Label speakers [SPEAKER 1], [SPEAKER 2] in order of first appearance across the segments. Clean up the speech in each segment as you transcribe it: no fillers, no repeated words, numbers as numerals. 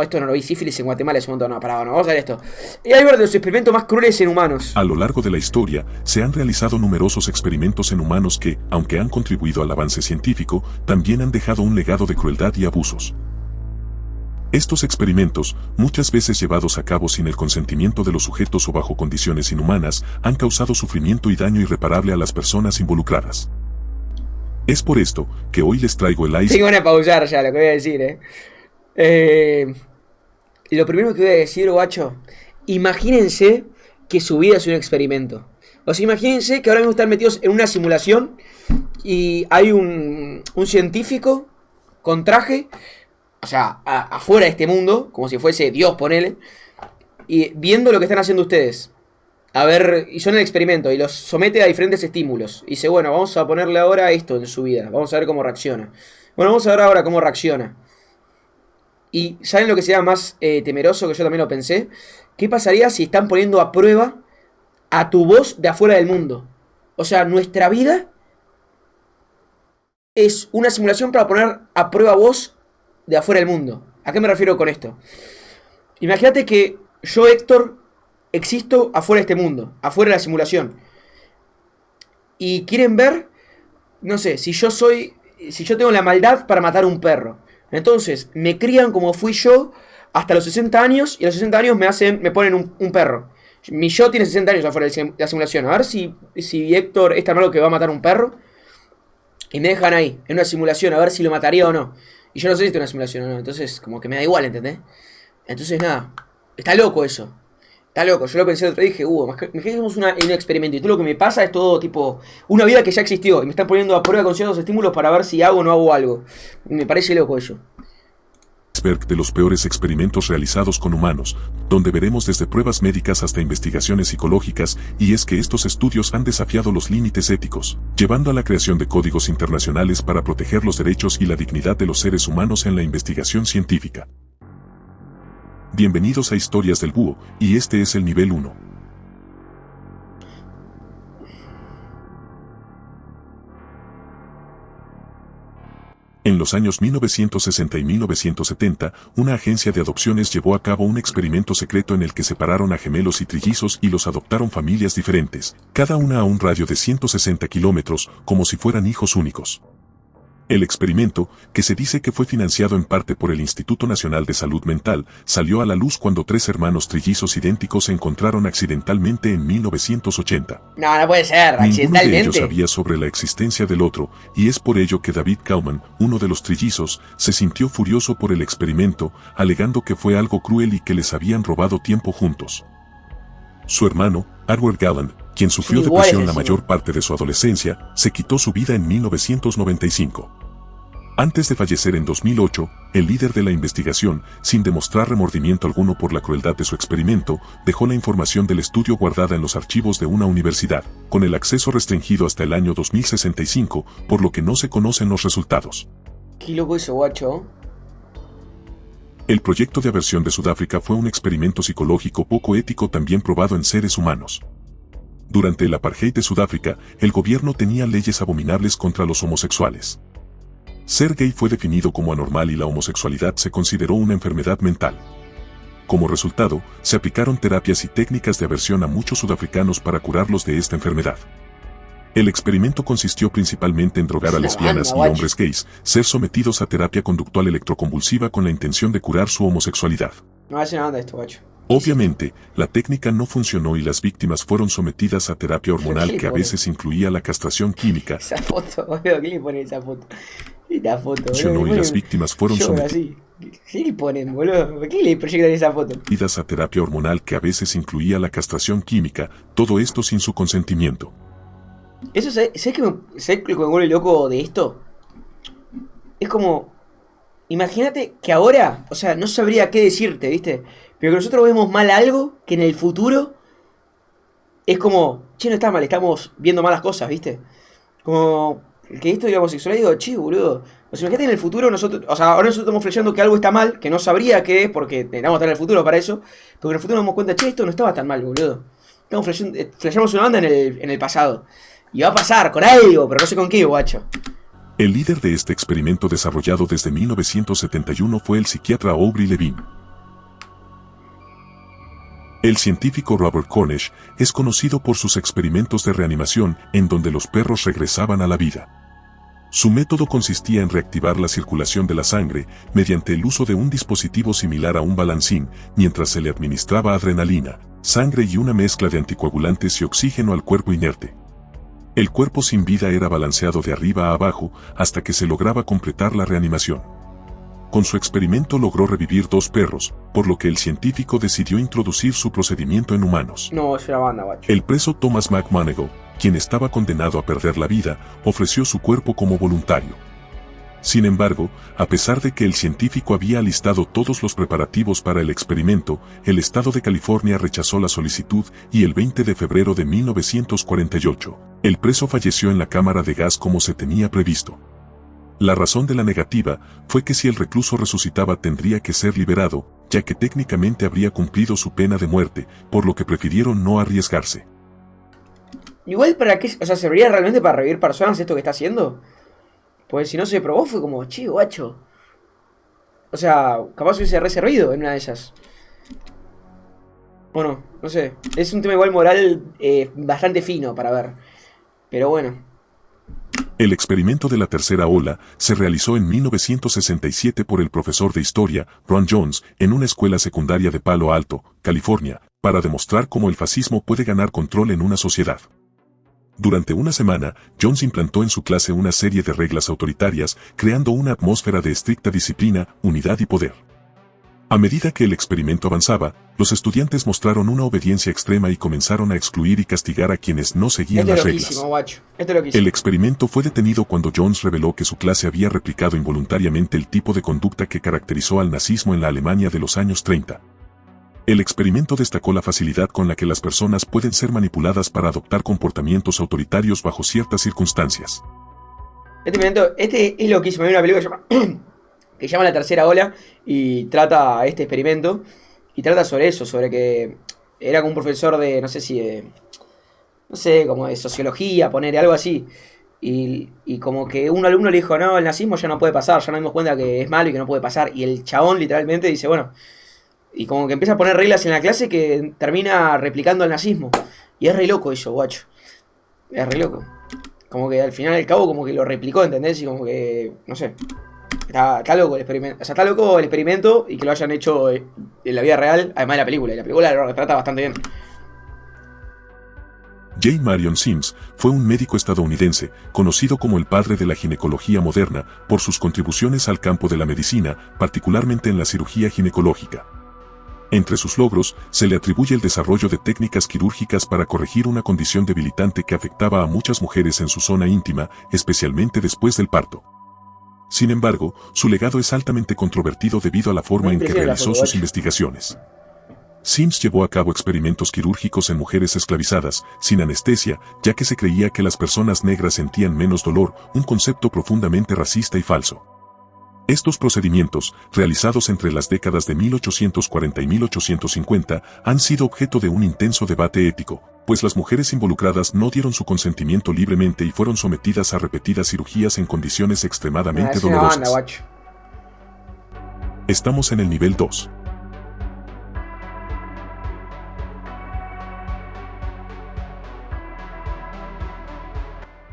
[SPEAKER 1] no, esto no lo vi, sífilis en Guatemala es un montón. No, pará, no, vamos a ver esto. Y hay uno de los experimentos más crueles en humanos.
[SPEAKER 2] A lo largo de la historia, se han realizado numerosos experimentos en humanos que, aunque han contribuido al avance científico, también han dejado un legado de crueldad y abusos. Estos experimentos, muchas veces llevados a cabo sin el consentimiento de los sujetos o bajo condiciones inhumanas, han causado sufrimiento y daño irreparable a las personas involucradas. Es por esto que hoy les traigo el
[SPEAKER 1] Tengo que pausar ya lo que voy a decir, Lo primero que voy a decir, guacho, imagínense que su vida es un experimento. O sea, imagínense que ahora mismo están metidos en una simulación y hay un científico con traje, o sea, afuera de este mundo, como si fuese Dios, ponele, y viendo lo que están haciendo ustedes. A ver, y son el experimento, y los somete a diferentes estímulos. Y dice, bueno, vamos a ponerle ahora esto en su vida, vamos a ver cómo reacciona. Bueno, vamos a ver ahora cómo reacciona. Y ¿saben lo que sería más temeroso, que yo también lo pensé? ¿Qué pasaría si están poniendo a prueba a tu voz de afuera del mundo? O sea, nuestra vida es una simulación para poner a prueba vos de afuera del mundo. ¿A qué me refiero con esto? Imagínate que yo, Héctor, existo afuera de este mundo, afuera de la simulación. Y quieren ver, no sé, si yo tengo la maldad para matar a un perro. Entonces, me crían como fui yo hasta los 60 años, y a los 60 años me ponen un perro. Mi yo tiene 60 años afuera de la simulación. A ver si Héctor es tan malo que va a matar a un perro. Y me dejan ahí, en una simulación, a ver si lo mataría o no. Y yo no sé si esto es una simulación o no. Entonces, como que me da igual, ¿entendés? Entonces, nada. Está loco eso. Está loco. Yo lo pensé el otro día y dije, imagínate un experimento. Y todo lo que me pasa es todo tipo una vida que ya existió. Y me están poniendo a prueba con ciertos estímulos para ver si hago o no hago algo. Me parece loco eso.
[SPEAKER 2] De los peores experimentos realizados con humanos, donde veremos desde pruebas médicas hasta investigaciones psicológicas, y es que estos estudios han desafiado los límites éticos, llevando a la creación de códigos internacionales para proteger los derechos y la dignidad de los seres humanos en la investigación científica. Bienvenidos a Historias del Búho, y este es el nivel 1. En los años 1960 y 1970, una agencia de adopciones llevó a cabo un experimento secreto en el que separaron a gemelos y trillizos y los adoptaron familias diferentes, cada una a un radio de 160 kilómetros, como si fueran hijos únicos. El experimento, que se dice que fue financiado en parte por el Instituto Nacional de Salud Mental, salió a la luz cuando 3 hermanos trillizos idénticos se encontraron accidentalmente en 1980.
[SPEAKER 1] No puede ser, accidentalmente.
[SPEAKER 2] Ninguno de ellos sabía sobre la existencia del otro, y es por ello que David Kauman, uno de los trillizos, se sintió furioso por el experimento, alegando que fue algo cruel y que les habían robado tiempo juntos. Su hermano, Edward Galland, quien sufrió depresión la mayor parte de su adolescencia, se quitó su vida en 1995. Antes de fallecer en 2008, el líder de la investigación, sin demostrar remordimiento alguno por la crueldad de su experimento, dejó la información del estudio guardada en los archivos de una universidad, con el acceso restringido hasta el año 2065, por lo que no se conocen los resultados.
[SPEAKER 1] Qué loco eso, guacho.
[SPEAKER 2] El proyecto de aversión de Sudáfrica fue un experimento psicológico poco ético también probado en seres humanos. Durante el apartheid de Sudáfrica, el gobierno tenía leyes abominables contra los homosexuales. Ser gay fue definido como anormal y la homosexualidad se consideró una enfermedad mental. Como resultado, se aplicaron terapias y técnicas de aversión a muchos sudafricanos para curarlos de esta enfermedad. El experimento consistió principalmente en drogar a lesbianas y hombres gays, ser sometidos a terapia conductual electroconvulsiva con la intención de curar su homosexualidad.
[SPEAKER 1] No hace nada esto, guacho.
[SPEAKER 2] Obviamente, la técnica no funcionó y las víctimas fueron sometidas a terapia hormonal que a veces incluía la castración química.
[SPEAKER 1] Esa foto, boludo, ¿qué le ponen esa foto? Esta foto,
[SPEAKER 2] funcionó y las víctimas fueron sometidas.
[SPEAKER 1] ¿Qué le ponen, boludo? ¿Por qué le proyectan esa foto?
[SPEAKER 2] A terapia hormonal que a veces incluía la castración química, todo esto sin su consentimiento.
[SPEAKER 1] Eso, ¿sabes qué me vuelve loco de esto? Es como, imagínate que ahora, o sea, no sabría qué decirte, ¿viste? Pero que nosotros vemos mal algo que en el futuro es como, che, no está mal, estamos viendo malas cosas, ¿viste? Como que esto de la homosexualidad, digo, che, boludo. O sea, imagínate en el futuro nosotros, o sea, ahora nosotros estamos flasheando que algo está mal, que no sabría qué es, porque necesitamos estar en el futuro para eso. Pero en el futuro nos damos cuenta, che, esto no estaba tan mal, boludo. Estamos flasheamos una banda en el pasado. Y va a pasar con algo, pero no sé con qué, guacho.
[SPEAKER 2] El líder de este experimento desarrollado desde 1971 fue el psiquiatra Aubrey Levine. El científico Robert Cornish es conocido por sus experimentos de reanimación en donde los perros regresaban a la vida. Su método consistía en reactivar la circulación de la sangre mediante el uso de un dispositivo similar a un balancín mientras se le administraba adrenalina, sangre y una mezcla de anticoagulantes y oxígeno al cuerpo inerte. El cuerpo sin vida era balanceado de arriba a abajo hasta que se lograba completar la reanimación. Con su experimento logró revivir 2 perros, por lo que el científico decidió introducir su procedimiento en humanos.
[SPEAKER 1] No, es una banda, guacho.
[SPEAKER 2] El preso Thomas McMoneagle, quien estaba condenado a perder la vida, ofreció su cuerpo como voluntario. Sin embargo, a pesar de que el científico había alistado todos los preparativos para el experimento, el estado de California rechazó la solicitud y el 20 de febrero de 1948, el preso falleció en la cámara de gas como se tenía previsto. La razón de la negativa fue que si el recluso resucitaba tendría que ser liberado, ya que técnicamente habría cumplido su pena de muerte, por lo que prefirieron no arriesgarse.
[SPEAKER 1] Igual para qué, o sea, ¿serviría realmente para revivir personas esto que está haciendo? Pues si no se probó fue como, chido, guacho. O sea, capaz hubiese reservido en una de esas. Bueno, no sé. Es un tema igual moral bastante fino para ver. Pero bueno.
[SPEAKER 2] El experimento de la tercera ola se realizó en 1967 por el profesor de historia, Ron Jones, en una escuela secundaria de Palo Alto, California, para demostrar cómo el fascismo puede ganar control en una sociedad. Durante una semana, Jones implantó en su clase una serie de reglas autoritarias, creando una atmósfera de estricta disciplina, unidad y poder. A medida que el experimento avanzaba, los estudiantes mostraron una obediencia extrema y comenzaron a excluir y castigar a quienes no seguían las reglas.
[SPEAKER 1] Guacho. Esto es loquísimo.
[SPEAKER 2] El experimento fue detenido cuando Jones reveló que su clase había replicado involuntariamente el tipo de conducta que caracterizó al nazismo en la Alemania de los años 30. El experimento destacó la facilidad con la que las personas pueden ser manipuladas para adoptar comportamientos autoritarios bajo ciertas circunstancias.
[SPEAKER 1] Este es loquísimo. Hay una película que se llama La Tercera Ola y trata este experimento y trata sobre eso, sobre que era como un profesor de, no sé si no sé, como de sociología, poner algo así. Y como que un alumno le dijo, no, el nazismo ya no puede pasar, ya nos dimos cuenta que es malo y que no puede pasar. Y el chabón literalmente dice, bueno, y como que empieza a poner reglas en la clase que termina replicando el nazismo. Y es re loco eso, guacho. Es re loco. Como que al final al cabo como que lo replicó, ¿entendés? Y como que, no sé. Está loco el experimento. O sea, está loco el experimento y que lo hayan hecho en la vida real, además de la película. Y la película lo retrata bastante bien.
[SPEAKER 2] J. Marion Sims fue un médico estadounidense, conocido como el padre de la ginecología moderna, por sus contribuciones al campo de la medicina, particularmente en la cirugía ginecológica. Entre sus logros, se le atribuye el desarrollo de técnicas quirúrgicas para corregir una condición debilitante que afectaba a muchas mujeres en su zona íntima, especialmente después del parto. Sin embargo, su legado es altamente controvertido debido a la forma en que realizó sus investigaciones. Sims llevó a cabo experimentos quirúrgicos en mujeres esclavizadas, sin anestesia, ya que se creía que las personas negras sentían menos dolor, un concepto profundamente racista y falso. Estos procedimientos, realizados entre las décadas de 1840 y 1850, han sido objeto de un intenso debate ético, pues las mujeres involucradas no dieron su consentimiento libremente y fueron sometidas a repetidas cirugías en condiciones extremadamente dolorosas. Estamos en el nivel 2.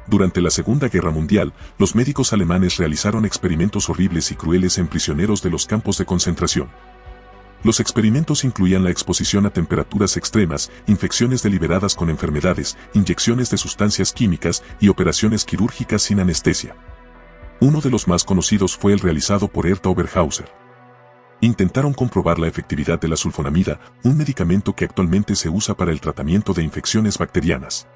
[SPEAKER 2] Durante la Segunda Guerra Mundial, los médicos alemanes realizaron experimentos horribles y crueles en prisioneros de los campos de concentración. Los experimentos incluían la exposición a temperaturas extremas, infecciones deliberadas con enfermedades, inyecciones de sustancias químicas y operaciones quirúrgicas sin anestesia. Uno de los más conocidos fue el realizado por Herta Oberhauser. Intentaron comprobar la efectividad de la sulfonamida, un medicamento que actualmente se usa para el tratamiento de infecciones bacterianas.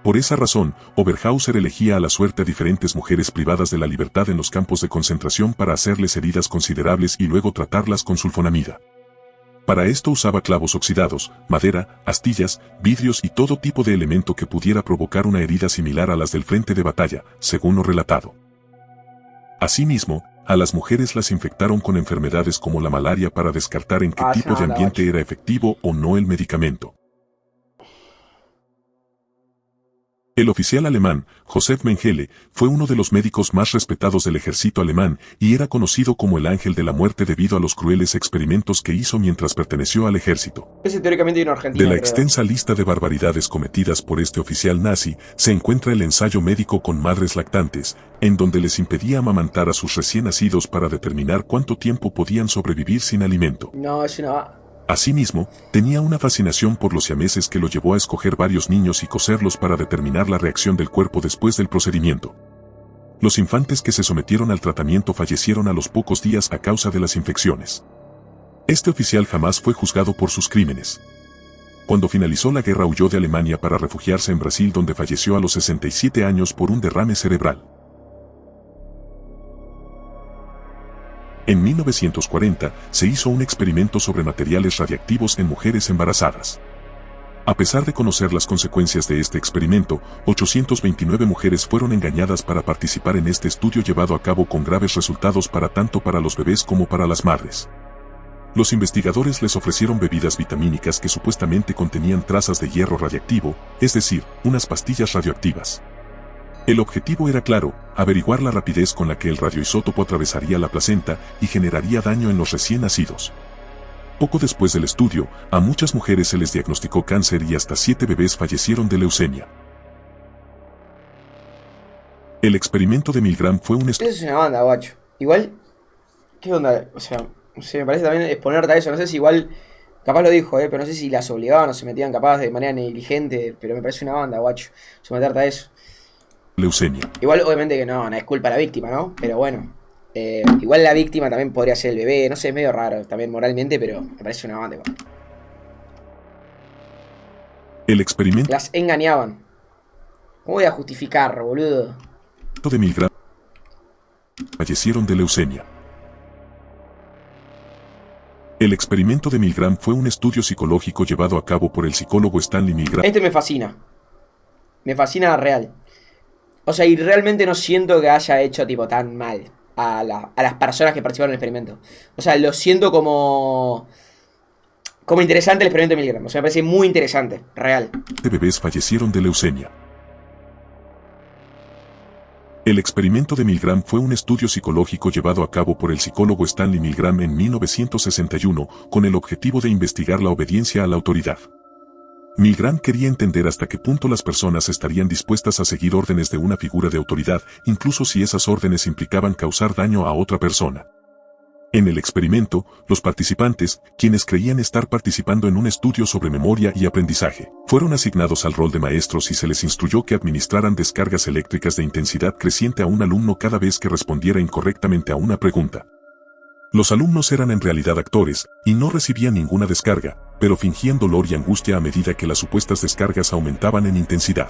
[SPEAKER 2] Por esa razón, Oberhauser elegía a la suerte a diferentes mujeres privadas de la libertad en los campos de concentración para hacerles heridas considerables y luego tratarlas con sulfonamida. Para esto usaba clavos oxidados, madera, astillas, vidrios y todo tipo de elemento que pudiera provocar una herida similar a las del frente de batalla, según lo relatado. Asimismo, a las mujeres las infectaron con enfermedades como la malaria para descartar en qué tipo de ambiente era efectivo o no el medicamento. El oficial alemán, Josef Mengele, fue uno de los médicos más respetados del ejército alemán y era conocido como el ángel de la muerte debido a los crueles experimentos que hizo mientras perteneció al ejército.
[SPEAKER 1] Ese teóricamente vino a Argentina.
[SPEAKER 2] De la
[SPEAKER 1] creo.
[SPEAKER 2] extensa lista de barbaridades cometidas por este oficial nazi, se encuentra el ensayo médico con madres lactantes, en donde les impedía amamantar a sus recién nacidos para determinar cuánto tiempo podían sobrevivir sin alimento.
[SPEAKER 1] No, es una...
[SPEAKER 2] Asimismo, tenía una fascinación por los siameses que lo llevó a escoger varios niños y coserlos para determinar la reacción del cuerpo después del procedimiento. Los infantes que se sometieron al tratamiento fallecieron a los pocos días a causa de las infecciones. Este oficial jamás fue juzgado por sus crímenes. Cuando finalizó la guerra huyó de Alemania para refugiarse en Brasil, donde falleció a los 67 años por un derrame cerebral. En 1940 se hizo un experimento sobre materiales radiactivos en mujeres embarazadas. A pesar de conocer las consecuencias de este experimento, 829 mujeres fueron engañadas para participar en este estudio llevado a cabo con graves resultados tanto para los bebés como para las madres. Los investigadores les ofrecieron bebidas vitamínicas que supuestamente contenían trazas de hierro radiactivo, es decir, unas pastillas radioactivas. El objetivo era claro, averiguar la rapidez con la que el radioisótopo atravesaría la placenta y generaría daño en los recién nacidos. Poco después del estudio, a muchas mujeres se les diagnosticó cáncer y hasta 7 bebés fallecieron de leucemia. El experimento de Milgram fue un
[SPEAKER 1] Eso es una banda, guacho. Igual, ¿qué onda? O sea, no sé, me parece también exponerte a eso. No sé si igual, capaz lo dijo, pero no sé si las obligaban o se metían capaz de manera negligente. Pero me parece una banda, guacho, someterte a eso.
[SPEAKER 2] Leucemia.
[SPEAKER 1] Igual, obviamente que no es culpa de la víctima, ¿no? Pero bueno, igual la víctima también podría ser el bebé. No sé, es medio raro también moralmente, pero me parece una banda igual.
[SPEAKER 2] El experimento
[SPEAKER 1] Las engañaban. ¿Cómo voy a justificar, boludo?
[SPEAKER 2] de Milgram fallecieron de leucemia. El experimento de Milgram fue un estudio psicológico llevado a cabo por el psicólogo Stanley Milgram.
[SPEAKER 1] Este me fascina. Me fascina real. O sea, y realmente no siento que haya hecho tipo tan mal a las personas que participaron en el experimento. O sea, lo siento como interesante el experimento de Milgram. O sea, me parece muy interesante, real.
[SPEAKER 2] De bebés fallecieron de leucemia. El experimento de Milgram fue un estudio psicológico llevado a cabo por el psicólogo Stanley Milgram en 1961 con el objetivo de investigar la obediencia a la autoridad. Milgram quería entender hasta qué punto las personas estarían dispuestas a seguir órdenes de una figura de autoridad, incluso si esas órdenes implicaban causar daño a otra persona. En el experimento, los participantes, quienes creían estar participando en un estudio sobre memoria y aprendizaje, fueron asignados al rol de maestros y se les instruyó que administraran descargas eléctricas de intensidad creciente a un alumno cada vez que respondiera incorrectamente a una pregunta. Los alumnos eran en realidad actores, y no recibían ninguna descarga, pero fingían dolor y angustia a medida que las supuestas descargas aumentaban en intensidad.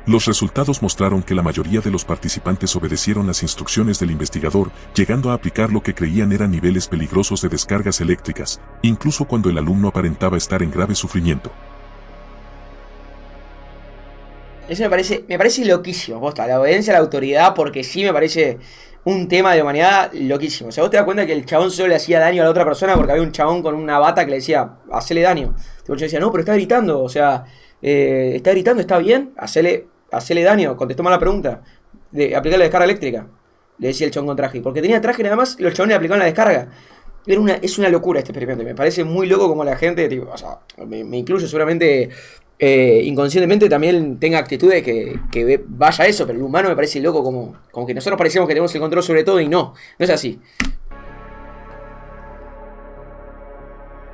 [SPEAKER 2] Los resultados mostraron que la mayoría de los participantes obedecieron las instrucciones del investigador, llegando a aplicar lo que creían eran niveles peligrosos de descargas eléctricas, incluso cuando el alumno aparentaba estar en grave sufrimiento.
[SPEAKER 1] Eso me parece loquísimo, posta, la obediencia a la autoridad, porque sí me parece un tema de humanidad loquísimo. O sea, vos te das cuenta que el chabón solo le hacía daño a la otra persona porque había un chabón con una bata que le decía, hacele daño. Tipo, yo decía, no, pero está gritando, o sea, está gritando, está bien, hacele daño, contestó mal la pregunta. Aplicar la descarga eléctrica, le decía el chabón con traje. Porque tenía traje nada más, los chabones le aplicaban la descarga. Es una locura este experimento. Me parece muy loco como la gente, tipo, o sea, me incluyo seguramente inconscientemente también tenga actitudes que vaya a eso, pero el humano me parece loco como que nosotros parecemos que tenemos el control sobre todo y no es así.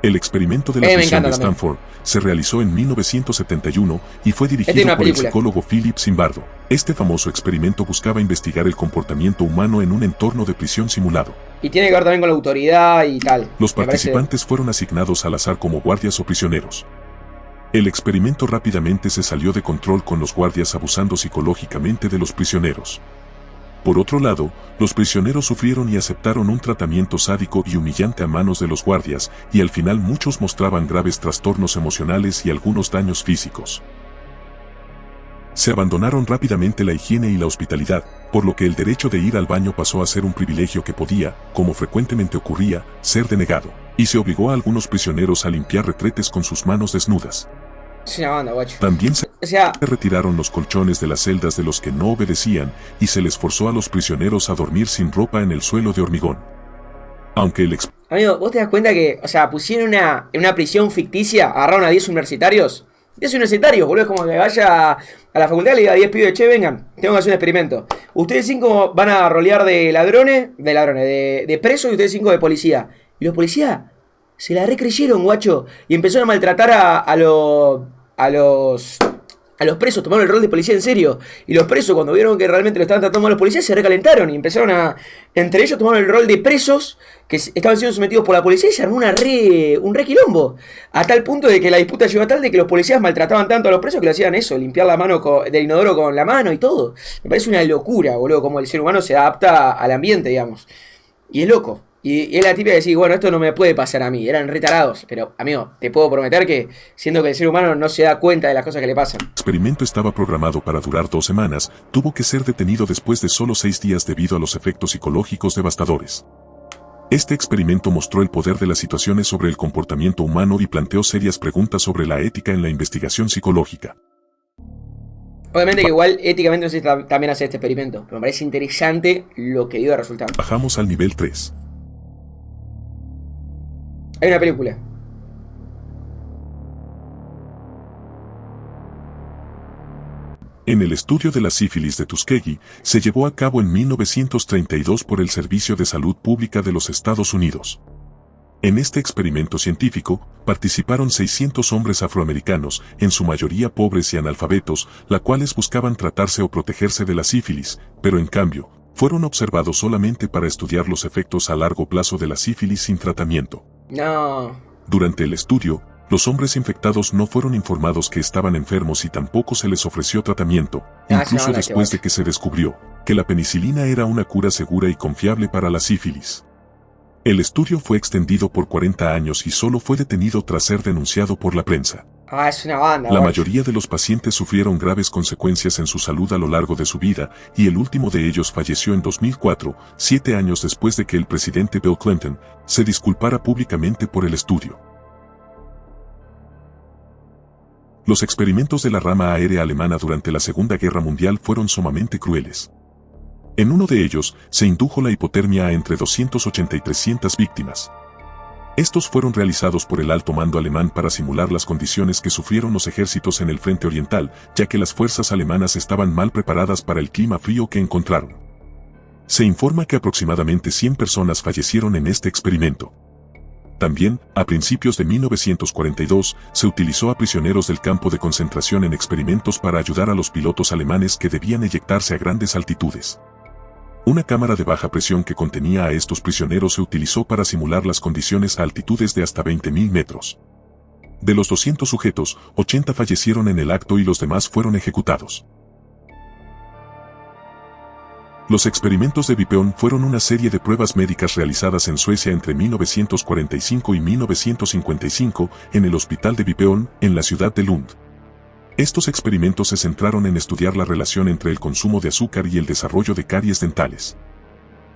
[SPEAKER 2] El experimento de la prisión de Stanford se realizó en 1971 y fue dirigido por el psicólogo Philip Zimbardo. Este famoso experimento buscaba investigar el comportamiento humano en un entorno de prisión simulado.
[SPEAKER 1] Y tiene que ver también con la autoridad y tal.
[SPEAKER 2] Los participantes fueron asignados al azar como guardias o prisioneros. El experimento rápidamente se salió de control con los guardias abusando psicológicamente de los prisioneros. Por otro lado, los prisioneros sufrieron y aceptaron un tratamiento sádico y humillante a manos de los guardias, y al final muchos mostraban graves trastornos emocionales y algunos daños físicos. Se abandonaron rápidamente la higiene y la hospitalidad, por lo que el derecho de ir al baño pasó a ser un privilegio que podía, como frecuentemente ocurría, ser denegado, y se obligó a algunos prisioneros a limpiar retretes con sus manos desnudas.
[SPEAKER 1] Es una banda, guacho.
[SPEAKER 2] También se
[SPEAKER 1] O sea,
[SPEAKER 2] retiraron los colchones de las celdas de los que no obedecían y se les forzó a los prisioneros a dormir sin ropa en el suelo de hormigón. Aunque el
[SPEAKER 1] amigo, ¿vos te das cuenta que, o sea, pusieron en una prisión ficticia, agarraron a 10 universitarios? 10 universitarios, boludo, es como que vaya a la facultad y le diga a 10 pibes, che, vengan, tengo que hacer un experimento. Ustedes 5 van a rolear de ladrones, de presos y ustedes 5 de policía. Y los policías se la recreyeron, guacho, y empezaron a maltratar a los presos, tomaron el rol de policía en serio. Y los presos, cuando vieron que realmente lo estaban tratando mal los policías, se recalentaron y empezaron a. Entre ellos tomaron el rol de presos que estaban siendo sometidos por la policía y se armó un re quilombo. A tal punto de que la disputa llegó a tal de que los policías maltrataban tanto a los presos que lo hacían eso, limpiar la mano del inodoro con la mano y todo. Me parece una locura, boludo, como el ser humano se adapta al ambiente, digamos. Y es loco. Y es la típica de decir, bueno, esto no me puede pasar a mí, eran retarados. Pero, amigo, te puedo prometer que, siendo que el ser humano no se da cuenta de las cosas que le pasan.
[SPEAKER 2] El experimento estaba programado para durar 2 semanas, tuvo que ser detenido después de solo 6 días debido a los efectos psicológicos devastadores. Este experimento mostró el poder de las situaciones sobre el comportamiento humano y planteó serias preguntas sobre la ética en la investigación psicológica.
[SPEAKER 1] Obviamente que igual éticamente no sé si también hacer este experimento, pero me parece interesante lo que dio de resultado.
[SPEAKER 2] Bajamos al nivel 3.
[SPEAKER 1] Hay una película.
[SPEAKER 2] En el estudio de la sífilis de Tuskegee se llevó a cabo en 1932 por el Servicio de Salud Pública de los Estados Unidos. En este experimento científico participaron 600 hombres afroamericanos, en su mayoría pobres y analfabetos, los cuales buscaban tratarse o protegerse de la sífilis, pero en cambio, fueron observados solamente para estudiar los efectos a largo plazo de la sífilis sin tratamiento.
[SPEAKER 1] No.
[SPEAKER 2] Durante el estudio, los hombres infectados no fueron informados que estaban enfermos y tampoco se les ofreció tratamiento, incluso después de que se descubrió que la penicilina era una cura segura y confiable para la sífilis. El estudio fue extendido por 40 años y solo fue detenido tras ser denunciado por la prensa.
[SPEAKER 1] Es una banda.
[SPEAKER 2] La mayoría de los pacientes sufrieron graves consecuencias en su salud a lo largo de su vida, y el último de ellos falleció en 2004, 7 años después de que el presidente Bill Clinton se disculpara públicamente por el estudio. Los experimentos de la rama aérea alemana durante la Segunda Guerra Mundial fueron sumamente crueles. En uno de ellos, se indujo la hipotermia a entre 280 y 300 víctimas. Estos fueron realizados por el alto mando alemán para simular las condiciones que sufrieron los ejércitos en el frente oriental, ya que las fuerzas alemanas estaban mal preparadas para el clima frío que encontraron. Se informa que aproximadamente 100 personas fallecieron en este experimento. También, a principios de 1942, se utilizó a prisioneros del campo de concentración en experimentos para ayudar a los pilotos alemanes que debían eyectarse a grandes altitudes. Una cámara de baja presión que contenía a estos prisioneros se utilizó para simular las condiciones a altitudes de hasta 20.000 metros. De los 200 sujetos, 80 fallecieron en el acto y los demás fueron ejecutados. Los experimentos de Vipeon fueron una serie de pruebas médicas realizadas en Suecia entre 1945 y 1955 en el hospital de Vipeon, en la ciudad de Lund. Estos experimentos se centraron en estudiar la relación entre el consumo de azúcar y el desarrollo de caries dentales.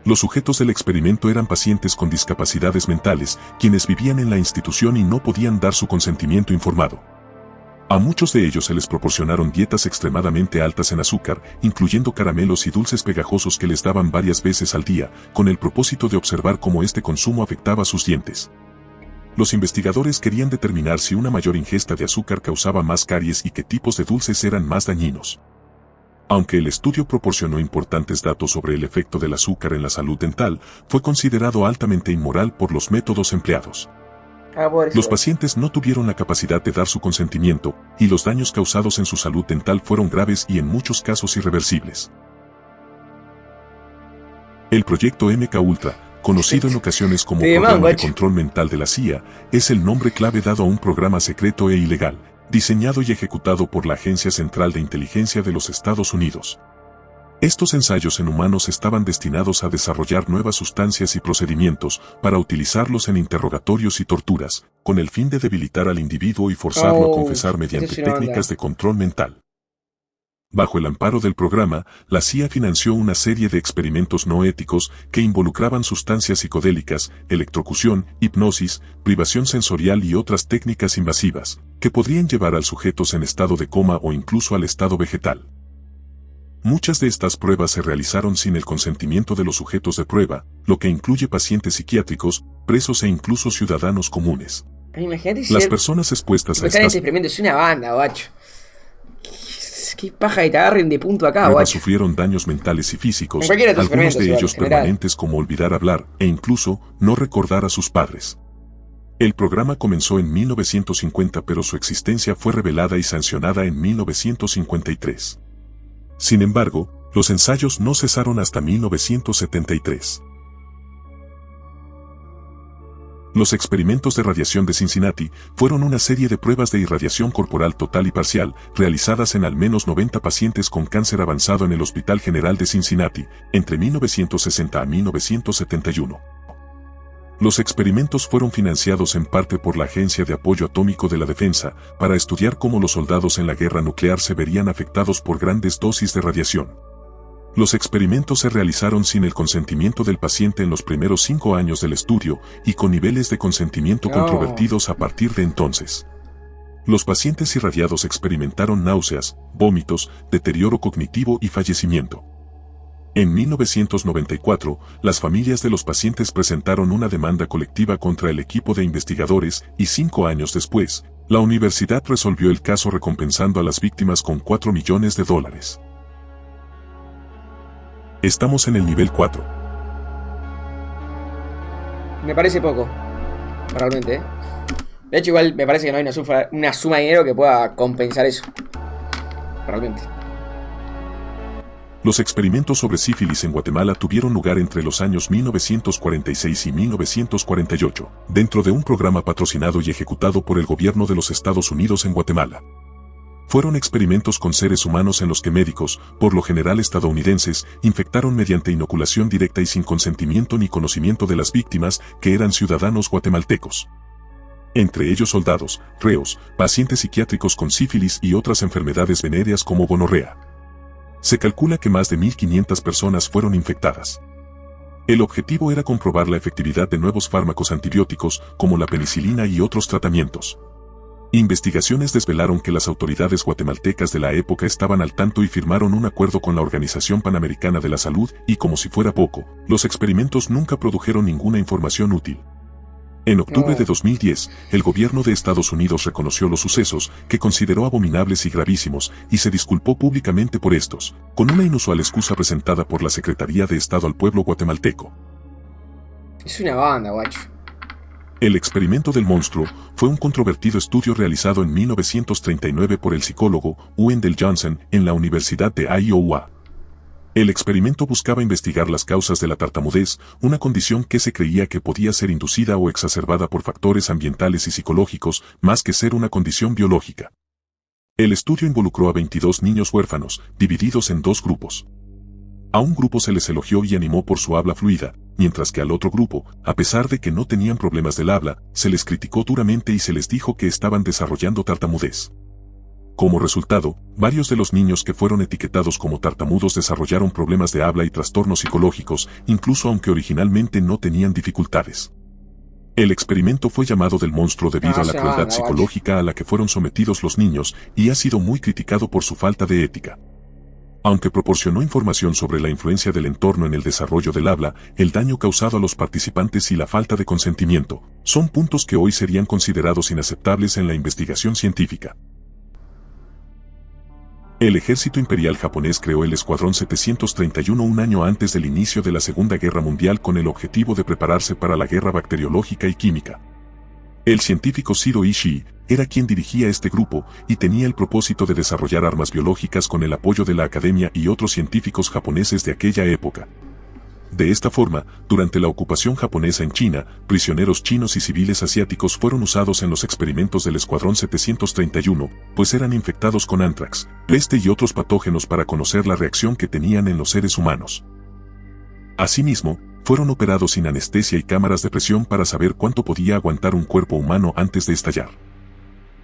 [SPEAKER 2] Los sujetos del experimento eran pacientes con discapacidades mentales, quienes vivían en la institución y no podían dar su consentimiento informado. A muchos de ellos se les proporcionaron dietas extremadamente altas en azúcar, incluyendo caramelos y dulces pegajosos que les daban varias veces al día, con el propósito de observar cómo este consumo afectaba sus dientes. Los investigadores querían determinar si una mayor ingesta de azúcar causaba más caries y qué tipos de dulces eran más dañinos. Aunque el estudio proporcionó importantes datos sobre el efecto del azúcar en la salud dental, fue considerado altamente inmoral por los métodos empleados. Los pacientes no tuvieron la capacidad de dar su consentimiento, y los daños causados en su salud dental fueron graves y en muchos casos irreversibles. El proyecto MKUltra, conocido en ocasiones como Programa de Control Mental de la CIA, es el nombre clave dado a un programa secreto e ilegal, diseñado y ejecutado por la Agencia Central de Inteligencia de los Estados Unidos. Estos ensayos en humanos estaban destinados a desarrollar nuevas sustancias y procedimientos para utilizarlos en interrogatorios y torturas, con el fin de debilitar al individuo y forzarlo a confesar mediante técnicas de control mental. Bajo el amparo del programa, la CIA financió una serie de experimentos no éticos que involucraban sustancias psicodélicas, electrocución, hipnosis, privación sensorial y otras técnicas invasivas, que podrían llevar al sujeto en estado de coma o incluso al estado vegetal. Muchas de estas pruebas se realizaron sin el consentimiento de los sujetos de prueba, lo que incluye pacientes psiquiátricos, presos e incluso ciudadanos comunes.
[SPEAKER 1] Imagínate
[SPEAKER 2] Las personas expuestas a
[SPEAKER 1] este
[SPEAKER 2] estas
[SPEAKER 1] experimento es una banda, guacho. Qué paja que te agarren de punto acá,
[SPEAKER 2] pruebas
[SPEAKER 1] guacho.
[SPEAKER 2] sufrieron daños mentales y físicos,
[SPEAKER 1] cualquiera de estos
[SPEAKER 2] algunos de
[SPEAKER 1] experimentos,
[SPEAKER 2] ellos
[SPEAKER 1] igual, en general.
[SPEAKER 2] permanentes como olvidar hablar e incluso no recordar a sus padres. El programa comenzó en 1950 pero su existencia fue revelada y sancionada en 1953. Sin embargo, los ensayos no cesaron hasta 1973. Los experimentos de radiación de Cincinnati fueron una serie de pruebas de irradiación corporal total y parcial, realizadas en al menos 90 pacientes con cáncer avanzado en el Hospital General de Cincinnati, entre 1960 a 1971. Los experimentos fueron financiados en parte por la Agencia de Apoyo Atómico de la Defensa, para estudiar cómo los soldados en la guerra nuclear se verían afectados por grandes dosis de radiación. Los experimentos se realizaron sin el consentimiento del paciente en los primeros 5 años del estudio y con niveles de consentimiento controvertidos a partir de entonces. Los pacientes irradiados experimentaron náuseas, vómitos, deterioro cognitivo y fallecimiento. En 1994, las familias de los pacientes presentaron una demanda colectiva contra el equipo de investigadores y 5 años después, la universidad resolvió el caso recompensando a las víctimas con $4 millones. Estamos en el nivel 4.
[SPEAKER 1] Me parece poco, realmente, ¿eh? De hecho, igual me parece que no hay una suma de dinero que pueda compensar eso. Realmente.
[SPEAKER 2] Los experimentos sobre sífilis en Guatemala tuvieron lugar entre los años 1946 y 1948, dentro de un programa patrocinado y ejecutado por el gobierno de los Estados Unidos en Guatemala. Fueron experimentos con seres humanos en los que médicos, por lo general estadounidenses, infectaron mediante inoculación directa y sin consentimiento ni conocimiento de las víctimas, que eran ciudadanos guatemaltecos. Entre ellos soldados, reos, pacientes psiquiátricos con sífilis y otras enfermedades venéreas como gonorrea. Se calcula que más de 1.500 personas fueron infectadas. El objetivo era comprobar la efectividad de nuevos fármacos antibióticos, como la penicilina y otros tratamientos. Investigaciones desvelaron que las autoridades guatemaltecas de la época estaban al tanto y firmaron un acuerdo con la Organización Panamericana de la Salud y, como si fuera poco, los experimentos nunca produjeron ninguna información útil. En octubre de 2010, el gobierno de Estados Unidos reconoció los sucesos, que consideró abominables y gravísimos, y se disculpó públicamente por estos, con una inusual excusa presentada por la Secretaría de Estado al pueblo guatemalteco.
[SPEAKER 1] Es una banda, guacho.
[SPEAKER 2] El experimento del monstruo fue un controvertido estudio realizado en 1939 por el psicólogo Wendell Johnson en la Universidad de Iowa. El experimento buscaba investigar las causas de la tartamudez, una condición que se creía que podía ser inducida o exacerbada por factores ambientales y psicológicos, más que ser una condición biológica. El estudio involucró a 22 niños huérfanos, divididos en 2 grupos. A un grupo se les elogió y animó por su habla fluida, mientras que al otro grupo, a pesar de que no tenían problemas del habla, se les criticó duramente y se les dijo que estaban desarrollando tartamudez. Como resultado, varios de los niños que fueron etiquetados como tartamudos desarrollaron problemas de habla y trastornos psicológicos, incluso aunque originalmente no tenían dificultades. El experimento fue llamado del monstruo debido a la crueldad psicológica a la que fueron sometidos los niños, y ha sido muy criticado por su falta de ética. Aunque proporcionó información sobre la influencia del entorno en el desarrollo del habla, el daño causado a los participantes y la falta de consentimiento, son puntos que hoy serían considerados inaceptables en la investigación científica. El ejército imperial japonés creó el Escuadrón 731 un año antes del inicio de la Segunda Guerra Mundial con el objetivo de prepararse para la guerra bacteriológica y química. El científico Shiro Ishii era quien dirigía este grupo y tenía el propósito de desarrollar armas biológicas con el apoyo de la academia y otros científicos japoneses de aquella época. De esta forma, durante la ocupación japonesa en China, prisioneros chinos y civiles asiáticos fueron usados en los experimentos del Escuadrón 731, pues eran infectados con anthrax, peste y otros patógenos para conocer la reacción que tenían en los seres humanos. Asimismo, fueron operados sin anestesia y cámaras de presión para saber cuánto podía aguantar un cuerpo humano antes de estallar.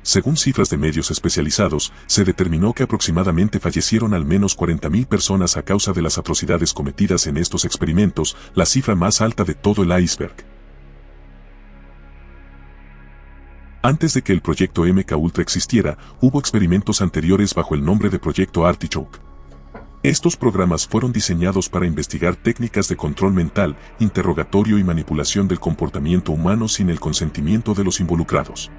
[SPEAKER 2] Según cifras de medios especializados, se determinó que aproximadamente fallecieron al menos 40.000 personas a causa de las atrocidades cometidas en estos experimentos, la cifra más alta de todo el iceberg. Antes de que el proyecto MKUltra existiera, hubo experimentos anteriores bajo el nombre de Proyecto Artichoke. Estos programas fueron diseñados para investigar técnicas de control mental, interrogatorio y manipulación del comportamiento humano sin el consentimiento de los involucrados.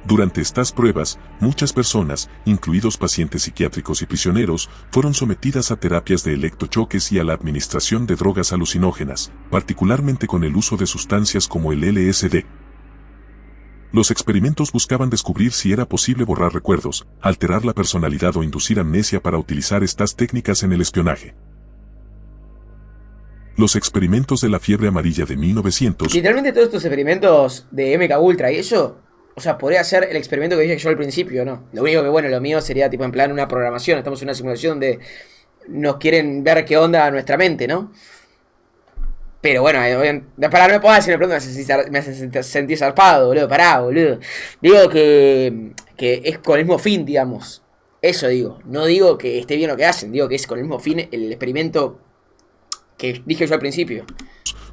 [SPEAKER 2] Durante estas pruebas, muchas personas, incluidos pacientes psiquiátricos y prisioneros, fueron sometidas a terapias de electrochoques y a la administración de drogas alucinógenas, particularmente con el uso de sustancias como el LSD. Los experimentos buscaban descubrir si era posible borrar recuerdos, alterar la personalidad o inducir amnesia para utilizar estas técnicas en el espionaje. Los experimentos de la fiebre amarilla de 1900...
[SPEAKER 1] Literalmente todos estos experimentos de MKUltra y eso, o sea, podría ser el experimento que dije yo al principio, ¿no? Lo único que, bueno, lo mío sería tipo en plan una programación, estamos en una simulación donde nos quieren ver qué onda nuestra mente, ¿no? Pero bueno, para no me puedo decir, me pregunto, me hace sentir zarpado, boludo, pará, boludo. Digo que es con el mismo fin, digamos. Eso digo. No digo que esté bien lo que hacen, digo que es con el mismo fin el experimento que dije yo al principio.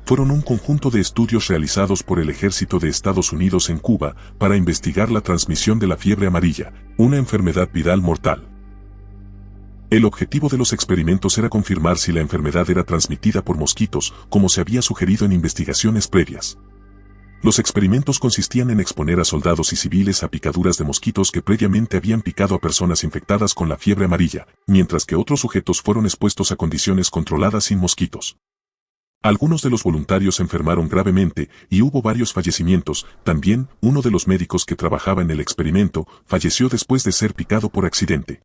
[SPEAKER 2] Fueron un conjunto de estudios realizados por el Ejército de Estados Unidos en Cuba para investigar la transmisión de la fiebre amarilla, una enfermedad viral mortal. El objetivo de los experimentos era confirmar si la enfermedad era transmitida por mosquitos, como se había sugerido en investigaciones previas. Los experimentos consistían en exponer a soldados y civiles a picaduras de mosquitos que previamente habían picado a personas infectadas con la fiebre amarilla, mientras que otros sujetos fueron expuestos a condiciones controladas sin mosquitos. Algunos de los voluntarios se enfermaron gravemente y hubo varios fallecimientos. También, uno de los médicos que trabajaba en el experimento falleció después de ser picado por accidente.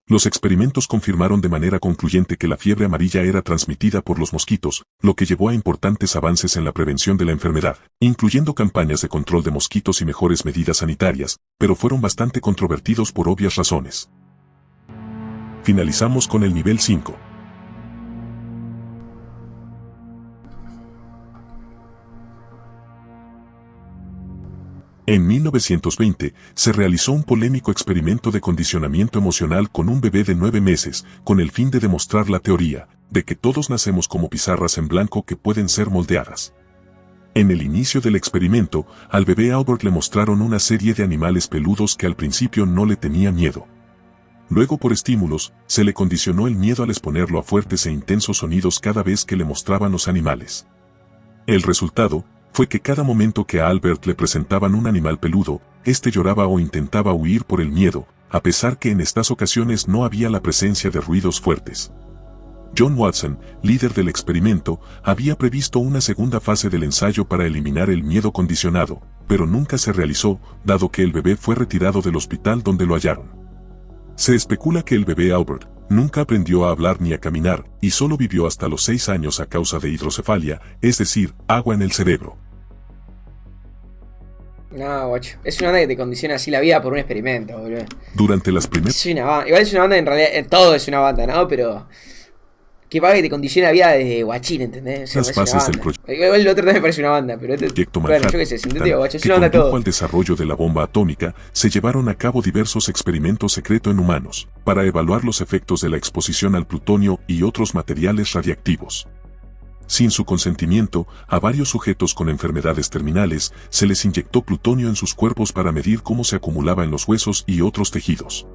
[SPEAKER 2] Los experimentos confirmaron de manera concluyente que la fiebre amarilla era transmitida por los mosquitos, lo que llevó a importantes avances en la prevención de la enfermedad, incluyendo campañas de control de mosquitos y mejores medidas sanitarias, pero fueron bastante controvertidos por obvias razones. Finalizamos con el nivel 5. En 1920, se realizó un polémico experimento de condicionamiento emocional con un bebé de 9 meses, con el fin de demostrar la teoría, de que todos nacemos como pizarras en blanco que pueden ser moldeadas. En el inicio del experimento, al bebé Albert le mostraron una serie de animales peludos que al principio no le tenía miedo. Luego por estímulos, se le condicionó el miedo al exponerlo a fuertes e intensos sonidos cada vez que le mostraban los animales. El resultado fue que cada momento que a Albert le presentaban un animal peludo, este lloraba o intentaba huir por el miedo, a pesar que en estas ocasiones no había la presencia de ruidos fuertes. John Watson, líder del experimento, había previsto una segunda fase del ensayo para eliminar el miedo condicionado, pero nunca se realizó, dado que el bebé fue retirado del hospital donde lo hallaron. Se especula que el bebé Albert nunca aprendió a hablar ni a caminar, y solo vivió hasta los 6 años a causa de hidrocefalia, es decir, agua en el cerebro.
[SPEAKER 1] No, guacho. Es una banda que te condiciona así la vida por un experimento, boludo.
[SPEAKER 2] Durante las primeras...
[SPEAKER 1] Es una banda. Igual es una banda, en realidad, todo es una banda, ¿no? Pero... que paga que te condiciona la vida desde guachín, ¿entendés?
[SPEAKER 2] Las fases del proyecto.
[SPEAKER 1] Igual el otro también me parece una banda, pero este...
[SPEAKER 2] Manhattan,
[SPEAKER 1] yo qué sé, sintético, guacho. Es
[SPEAKER 2] que
[SPEAKER 1] una banda
[SPEAKER 2] condujo
[SPEAKER 1] todo.
[SPEAKER 2] al desarrollo de la bomba atómica, se llevaron a cabo diversos experimentos secretos en humanos, para evaluar los efectos de la exposición al plutonio y otros materiales radiactivos. Sin su consentimiento, a varios sujetos con enfermedades terminales, se les inyectó plutonio en sus cuerpos para medir cómo se acumulaba en los huesos y otros tejidos.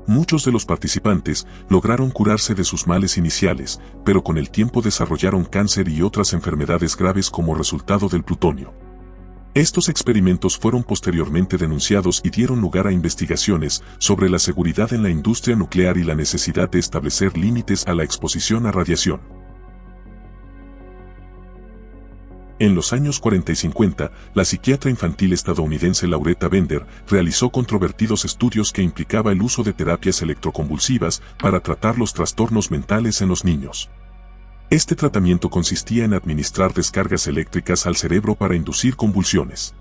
[SPEAKER 2] Muchos de los participantes lograron curarse de sus males iniciales, pero con el tiempo desarrollaron cáncer y otras enfermedades graves como resultado del plutonio. Estos experimentos fueron posteriormente denunciados y dieron lugar a investigaciones sobre la seguridad en la industria nuclear y la necesidad de establecer límites a la exposición a radiación. En los años 40 y 50, la psiquiatra infantil estadounidense Lauretta Bender realizó controvertidos estudios que implicaba el uso de terapias electroconvulsivas para tratar los trastornos mentales en los niños. Este tratamiento consistía en administrar descargas eléctricas al cerebro para inducir convulsiones.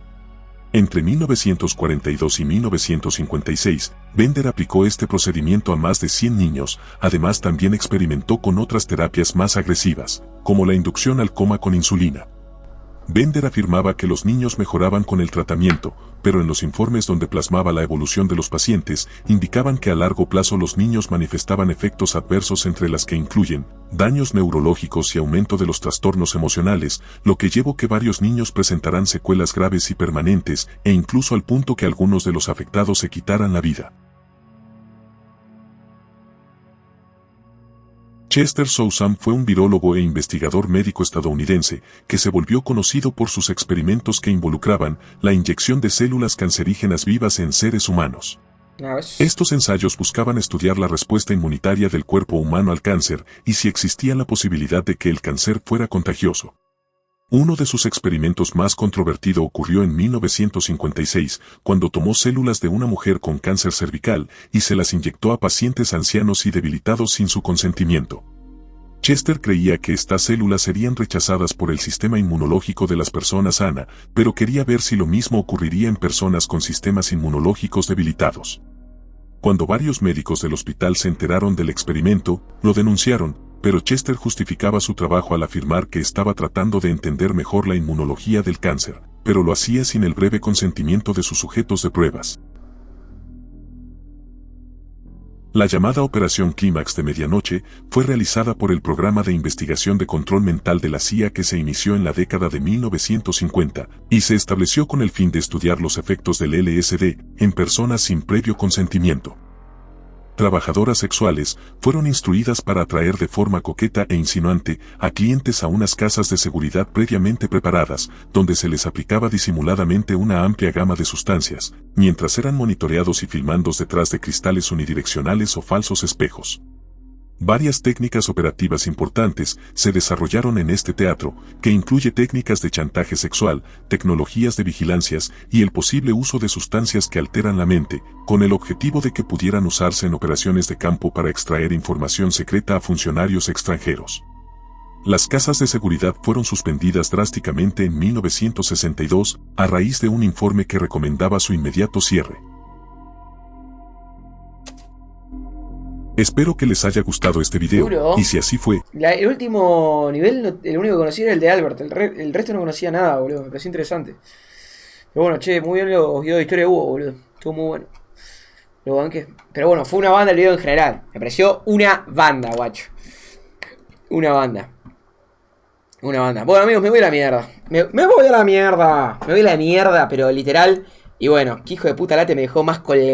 [SPEAKER 2] Entre 1942 y 1956, Bender aplicó este procedimiento a más de 100 niños, además también experimentó con otras terapias más agresivas, como la inducción al coma con insulina. Bender afirmaba que los niños mejoraban con el tratamiento, pero en los informes donde plasmaba la evolución de los pacientes, indicaban que a largo plazo los niños manifestaban efectos adversos entre las que incluyen daños neurológicos y aumento de los trastornos emocionales, lo que llevó que varios niños presentarán secuelas graves y permanentes, e incluso al punto que algunos de los afectados se quitaran la vida. Chester Southam fue un virólogo e investigador médico estadounidense que se volvió conocido por sus experimentos que involucraban la inyección de células cancerígenas vivas en seres humanos. Estos ensayos buscaban estudiar la respuesta inmunitaria del cuerpo humano al cáncer y si existía la posibilidad de que el cáncer fuera contagioso. Uno de sus experimentos más controvertido ocurrió en 1956, cuando tomó células de una mujer con cáncer cervical y se las inyectó a pacientes ancianos y debilitados sin su consentimiento. Chester creía que estas células serían rechazadas por el sistema inmunológico de las personas sanas, pero quería ver si lo mismo ocurriría en personas con sistemas inmunológicos debilitados. Cuando varios médicos del hospital se enteraron del experimento, lo denunciaron, pero Chester justificaba su trabajo al afirmar que estaba tratando de entender mejor la inmunología del cáncer, pero lo hacía sin el breve consentimiento de sus sujetos de pruebas. La llamada Operación Clímax de Medianoche fue realizada por el Programa de Investigación de Control Mental de la CIA que se inició en la década de 1950 y se estableció con el fin de estudiar los efectos del LSD en personas sin previo consentimiento. Trabajadoras sexuales fueron instruidas para atraer de forma coqueta e insinuante a clientes a unas casas de seguridad previamente preparadas, donde se les aplicaba disimuladamente una amplia gama de sustancias, mientras eran monitoreados y filmados detrás de cristales unidireccionales o falsos espejos. Varias técnicas operativas importantes se desarrollaron en este teatro, que incluye técnicas de chantaje sexual, tecnologías de vigilancias y el posible uso de sustancias que alteran la mente, con el objetivo de que pudieran usarse en operaciones de campo para extraer información secreta a funcionarios extranjeros. Las casas de seguridad fueron suspendidas drásticamente en 1962 a raíz de un informe que recomendaba su inmediato cierre. Espero que les haya gustado este video, y si así fue...
[SPEAKER 1] El último nivel, el único que conocí era el de Albert, el resto no conocía nada, boludo, me pareció interesante. Pero bueno, che, muy bien los videos de historia de Hugo, boludo, estuvo muy bueno. Lo banqué. Pero bueno, fue una banda el video en general, me pareció una banda, guacho. Una banda. Bueno, amigos, me voy a la mierda. Me voy a la mierda, pero literal. Y bueno, que hijo de puta late me dejó más colgado.